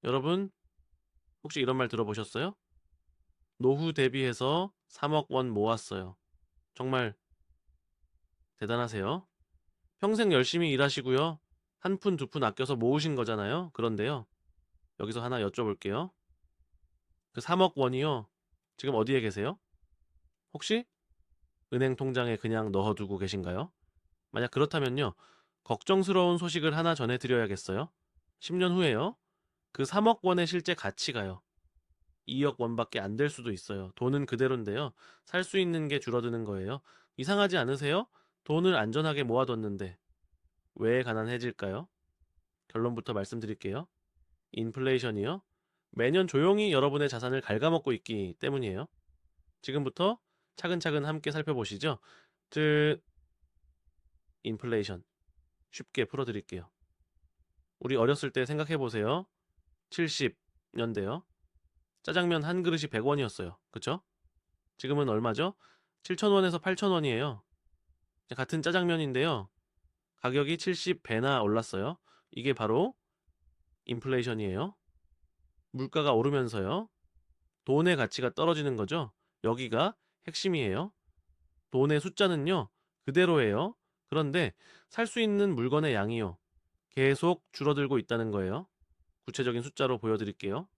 여러분, 혹시 이런 말 들어보셨어요? 노후 대비해서 3억 원 모았어요. 정말 대단하세요. 평생 열심히 일하시고요. 한 푼, 두 푼 아껴서 모으신 거잖아요. 그런데요. 여기서 하나 여쭤볼게요. 그 3억 원이요. 지금 어디에 계세요? 혹시 은행 통장에 그냥 넣어두고 계신가요? 만약 그렇다면요. 걱정스러운 소식을 하나 전해드려야겠어요. 10년 후에요. 그 3억 원의 실제 가치가요. 2억 원밖에 안 될 수도 있어요. 돈은 그대로인데요. 살 수 있는 게 줄어드는 거예요. 이상하지 않으세요? 돈을 안전하게 모아뒀는데 왜 가난해질까요? 결론부터 말씀드릴게요. 인플레이션이요. 매년 조용히 여러분의 자산을 갉아먹고 있기 때문이에요. 지금부터 차근차근 함께 살펴보시죠. 즉, 인플레이션 쉽게 풀어드릴게요. 우리 어렸을 때 생각해보세요. 70년대요. 짜장면 한 그릇이 100원이었어요. 그쵸? 지금은 얼마죠? 7,000원에서 8,000원이에요. 같은 짜장면인데요. 가격이 70배나 올랐어요. 이게 바로 인플레이션이에요. 물가가 오르면서요. 돈의 가치가 떨어지는 거죠. 여기가 핵심이에요. 돈의 숫자는요. 그대로예요. 그런데 살 수 있는 물건의 양이요. 계속 줄어들고 있다는 거예요. 구체적인 숫자로 보여드릴게요.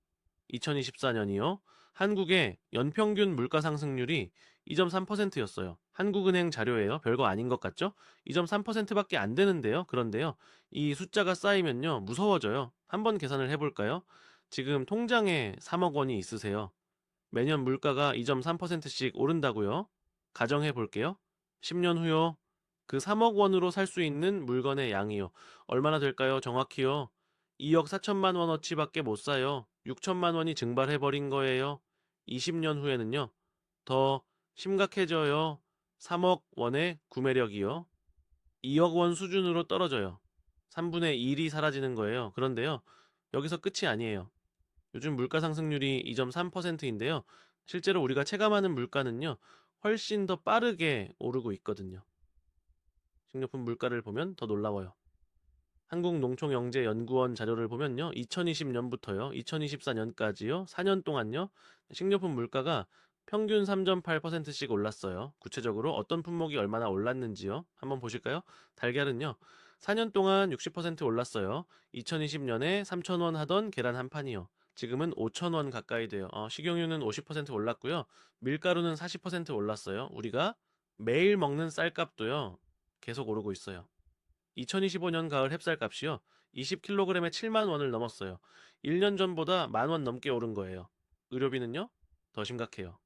2024년이요. 한국의 연평균 물가 상승률이 2.3%였어요. 한국은행 자료예요. 별거 아닌 것 같죠? 2.3%밖에 안 되는데요. 그런데요. 이 숫자가 쌓이면요. 무서워져요. 한번 계산을 해볼까요? 지금 통장에 3억 원이 있으세요. 매년 물가가 2.3%씩 오른다고요. 가정해 볼게요. 10년 후요. 그 3억 원으로 살 수 있는 물건의 양이요. 얼마나 될까요? 정확히요. 2억 4천만 원어치밖에 못 사요. 6천만 원이 증발해 버린 거예요. 20년 후에는요. 더 심각해져요. 3억 원의 구매력이요. 2억 원 수준으로 떨어져요. 3분의 1이 사라지는 거예요. 그런데요. 여기서 끝이 아니에요. 요즘 물가 상승률이 2.3%인데요. 실제로 우리가 체감하는 물가는요. 훨씬 더 빠르게 오르고 있거든요. 식료품 물가를 보면 더 놀라워요. 한국농촌영재연구원 자료를 보면요. 2020년부터요. 2024년까지요. 4년 동안요. 식료품 물가가 평균 3.8%씩 올랐어요. 구체적으로 어떤 품목이 얼마나 올랐는지요. 한번 보실까요? 달걀은요. 4년 동안 60% 올랐어요. 2020년에 3,000원 하던 계란 한 판이요. 지금은 5,000원 가까이 돼요. 식용유는 50% 올랐고요. 밀가루는 40% 올랐어요. 우리가 매일 먹는 쌀값도요. 계속 오르고 있어요. 2025년 가을 햅쌀값이요. 20kg에 7만 원을 넘었어요. 1년 전보다 10,000원 넘게 오른 거예요. 의료비는요? 더 심각해요.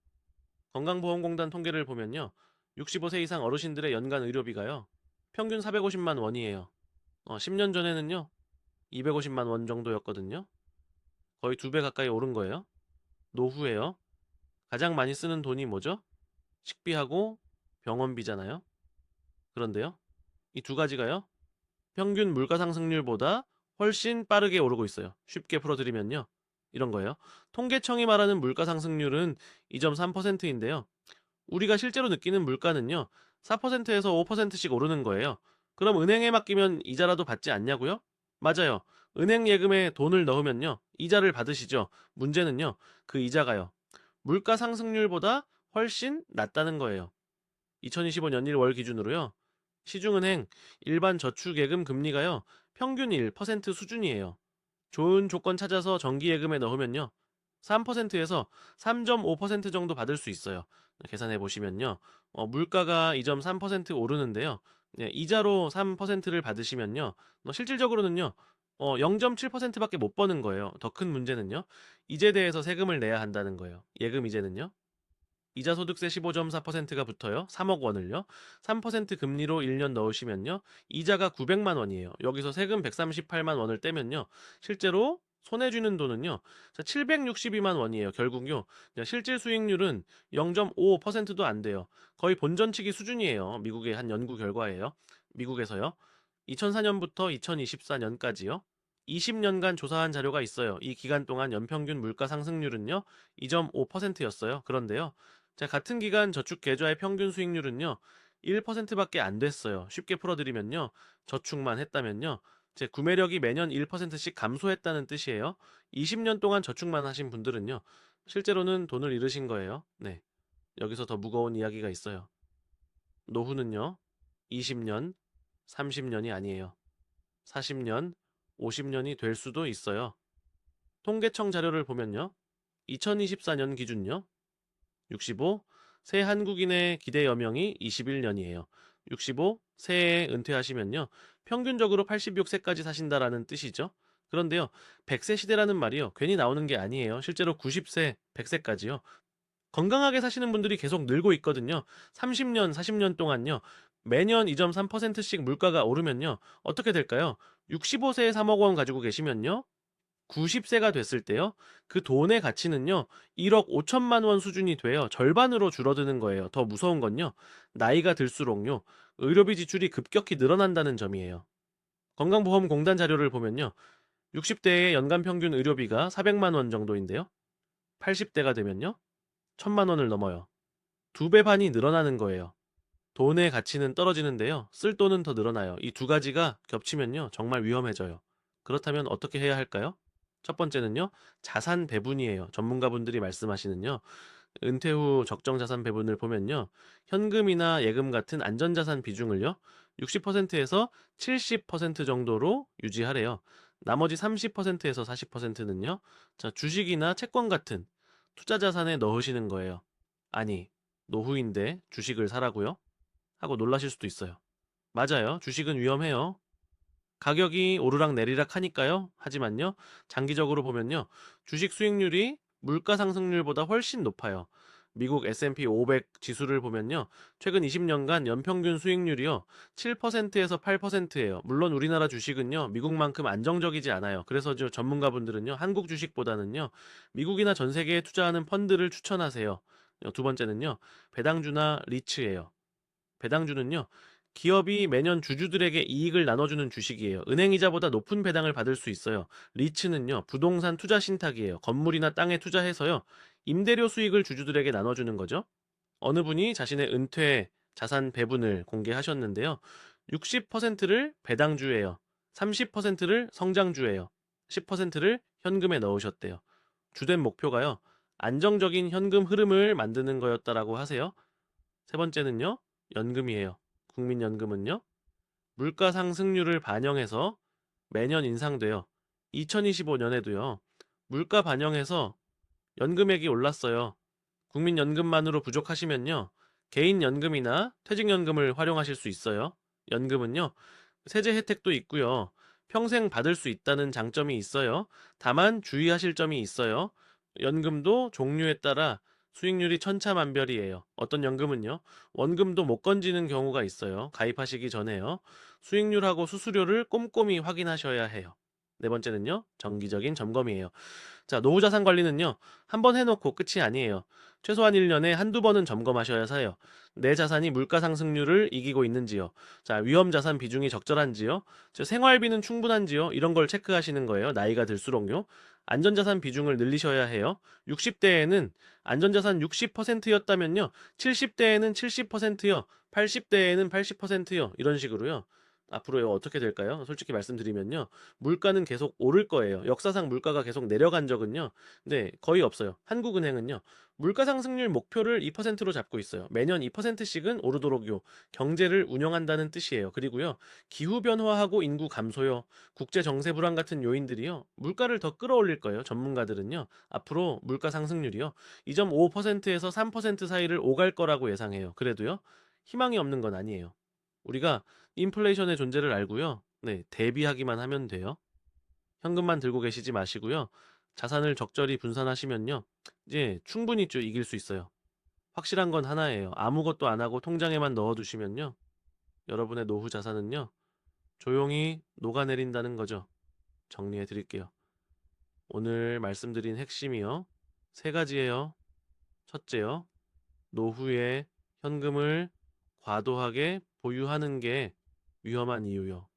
건강보험공단 통계를 보면요. 65세 이상 어르신들의 연간 의료비가요. 평균 450만 원이에요. 10년 전에는요. 250만 원 정도였거든요. 거의 2배 가까이 오른 거예요. 노후에요. 가장 많이 쓰는 돈이 뭐죠? 식비하고 병원비잖아요. 그런데요. 이 두 가지가요. 평균 물가 상승률보다 훨씬 빠르게 오르고 있어요. 쉽게 풀어드리면요. 이런 거예요. 통계청이 말하는 물가 상승률은 2.3%인데요. 우리가 실제로 느끼는 물가는요. 4%에서 5%씩 오르는 거예요. 그럼 은행에 맡기면 이자라도 받지 않냐고요? 맞아요. 은행 예금에 돈을 넣으면요. 이자를 받으시죠. 문제는요. 그 이자가요. 물가 상승률보다 훨씬 낮다는 거예요. 2025년 1월 기준으로요. 시중은행 일반 저축예금 금리가요. 평균 1% 수준이에요. 좋은 조건 찾아서 정기예금에 넣으면요. 3%에서 3.5% 정도 받을 수 있어요. 계산해 보시면요. 물가가 2.3% 오르는데요. 네, 이자로 3%를 받으시면요. 실질적으로는요. 0.7%밖에 못 버는 거예요. 더 큰 문제는요. 이제 대해서 세금을 내야 한다는 거예요. 예금 이제는요. 이자 소득세 15.4%가 붙어요. 3억 원을요. 3% 금리로 1년 넣으시면요. 이자가 900만 원이에요. 여기서 세금 138만 원을 떼면요. 실제로 손해 주는 돈은요. 762만 원이에요. 결국요. 실질 수익률은 0.5%도 안 돼요. 거의 본전치기 수준이에요. 미국의 한 연구 결과예요. 미국에서요. 2004년부터 2024년까지요. 20년간 조사한 자료가 있어요. 이 기간 동안 연평균 물가 상승률은요. 2.5%였어요. 그런데요. 자, 같은 기간 저축 계좌의 평균 수익률은요. 1%밖에 안 됐어요. 쉽게 풀어드리면요. 저축만 했다면요. 제 구매력이 매년 1%씩 감소했다는 뜻이에요. 20년 동안 저축만 하신 분들은요. 실제로는 돈을 잃으신 거예요. 네. 여기서 더 무거운 이야기가 있어요. 노후는요. 20년, 30년이 아니에요. 40년, 50년이 될 수도 있어요. 통계청 자료를 보면요. 2024년 기준요. 65, 새 한국인의 기대 여명이 21년이에요. 65, 새해에 은퇴하시면요. 평균적으로 86세까지 사신다라는 뜻이죠. 그런데요. 100세 시대라는 말이요. 괜히 나오는 게 아니에요. 실제로 90세, 100세까지요. 건강하게 사시는 분들이 계속 늘고 있거든요. 30년, 40년 동안요. 매년 2.3%씩 물가가 오르면요. 어떻게 될까요? 65세에 3억 원 가지고 계시면요. 90세가 됐을 때요. 그 돈의 가치는요. 1억 5천만 원 수준이 돼요. 절반으로 줄어드는 거예요. 더 무서운 건요. 나이가 들수록요. 의료비 지출이 급격히 늘어난다는 점이에요. 건강보험공단 자료를 보면요. 60대의 연간 평균 의료비가 400만 원 정도인데요. 80대가 되면요. 1000만 원을 넘어요. 2배 반이 늘어나는 거예요. 돈의 가치는 떨어지는데요. 쓸 돈은 더 늘어나요. 이 두 가지가 겹치면요. 정말 위험해져요. 그렇다면 어떻게 해야 할까요? 첫 번째는요. 자산 배분이에요. 전문가분들이 말씀하시는요. 은퇴 후 적정 자산 배분을 보면요. 현금이나 예금 같은 안전자산 비중을요. 60%에서 70% 정도로 유지하래요. 나머지 30%에서 40%는요. 자, 주식이나 채권 같은 투자 자산에 넣으시는 거예요. 아니, 노후인데 주식을 사라고요? 하고 놀라실 수도 있어요. 맞아요. 주식은 위험해요. 가격이 오르락 내리락 하니까요. 하지만요. 장기적으로 보면요. 주식 수익률이 물가 상승률보다 훨씬 높아요. 미국 S&P 500 지수를 보면요. 최근 20년간 연평균 수익률이요. 7%에서 8%예요. 물론 우리나라 주식은요. 미국만큼 안정적이지 않아요. 그래서 전문가분들은요. 한국 주식보다는요. 미국이나 전 세계에 투자하는 펀드를 추천하세요. 두 번째는요. 배당주나 리츠예요. 배당주는요. 기업이 매년 주주들에게 이익을 나눠주는 주식이에요. 은행이자보다 높은 배당을 받을 수 있어요. 리츠는요. 부동산 투자 신탁이에요. 건물이나 땅에 투자해서요. 임대료 수익을 주주들에게 나눠주는 거죠. 어느 분이 자신의 은퇴 자산 배분을 공개하셨는데요. 60%를 배당주예요. 30%를 성장주예요. 10%를 현금에 넣으셨대요. 주된 목표가요. 안정적인 현금 흐름을 만드는 거였다라고 하세요. 세 번째는요. 연금이에요. 국민연금은요. 물가 상승률을 반영해서 매년 인상돼요. 2025년에도요. 물가 반영해서 연금액이 올랐어요. 국민연금만으로 부족하시면요. 개인연금이나 퇴직연금을 활용하실 수 있어요. 연금은요. 세제 혜택도 있고요. 평생 받을 수 있다는 장점이 있어요. 다만 주의하실 점이 있어요. 연금도 종류에 따라 수익률이 천차만별이에요. 어떤 연금은요. 원금도 못 건지는 경우가 있어요. 가입하시기 전에요. 수익률하고 수수료를 꼼꼼히 확인하셔야 해요. 네 번째는요. 정기적인 점검이에요. 자, 노후 자산 관리는요. 한 번 해놓고 끝이 아니에요. 최소한 1년에 한두 번은 점검하셔야 해요. 내 자산이 물가 상승률을 이기고 있는지요. 자, 위험 자산 비중이 적절한지요. 저 생활비는 충분한지요. 이런 걸 체크하시는 거예요. 나이가 들수록요. 안전자산 비중을 늘리셔야 해요. 60대에는 안전자산 60%였다면요. 70대에는 70%요. 80대에는 80%요. 이런 식으로요. 앞으로 어떻게 될까요? 솔직히 말씀드리면요. 물가는 계속 오를 거예요. 역사상 물가가 계속 내려간 적은요. 네, 거의 없어요. 한국은행은요. 물가 상승률 목표를 2%로 잡고 있어요. 매년 2%씩은 오르도록요. 경제를 운영한다는 뜻이에요. 그리고요. 기후 변화하고 인구 감소요. 국제 정세 불안 같은 요인들이요. 물가를 더 끌어올릴 거예요. 전문가들은요. 앞으로 물가 상승률이요. 2.5%에서 3% 사이를 오갈 거라고 예상해요. 그래도요. 희망이 없는 건 아니에요. 우리가 인플레이션의 존재를 알고요. 네, 대비하기만 하면 돼요. 현금만 들고 계시지 마시고요. 자산을 적절히 분산하시면요. 이제 충분히 좀 이길 수 있어요. 확실한 건 하나예요. 아무것도 안 하고 통장에만 넣어두시면요. 여러분의 노후 자산은요. 조용히 녹아내린다는 거죠. 정리해 드릴게요. 오늘 말씀드린 핵심이요. 세 가지예요. 첫째요. 노후에 현금을 과도하게 보유하는 게 위험한 이유요.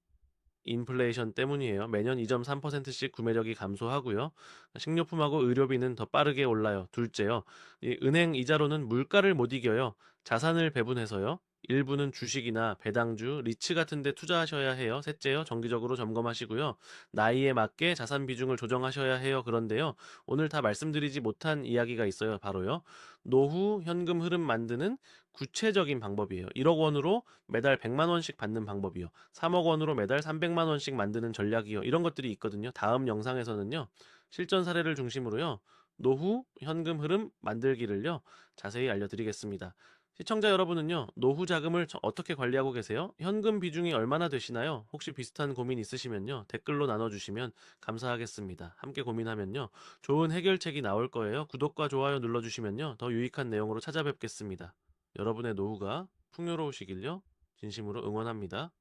인플레이션 때문이에요. 매년 2.3%씩 구매력이 감소하고요. 식료품하고 의료비는 더 빠르게 올라요. 둘째요. 이 은행 이자로는 물가를 못 이겨요. 자산을 배분해서요. 일부는 주식이나 배당주, 리츠 같은 데 투자하셔야 해요. 셋째요. 정기적으로 점검하시고요. 나이에 맞게 자산 비중을 조정하셔야 해요. 그런데요. 오늘 다 말씀드리지 못한 이야기가 있어요. 바로요. 노후 현금 흐름 만드는 구체적인 방법이에요. 1억 원으로 매달 100만 원씩 받는 방법이요. 3억 원으로 매달 300만 원씩 만드는 전략이요. 이런 것들이 있거든요. 다음 영상에서는요. 실전 사례를 중심으로요. 노후 현금 흐름 만들기를요. 자세히 알려드리겠습니다. 시청자 여러분은요, 노후 자금을 어떻게 관리하고 계세요? 현금 비중이 얼마나 되시나요? 혹시 비슷한 고민 있으시면요, 댓글로 나눠주시면 감사하겠습니다. 함께 고민하면요, 좋은 해결책이 나올 거예요. 구독과 좋아요 눌러주시면요, 더 유익한 내용으로 찾아뵙겠습니다. 여러분의 노후가 풍요로우시길요, 진심으로 응원합니다.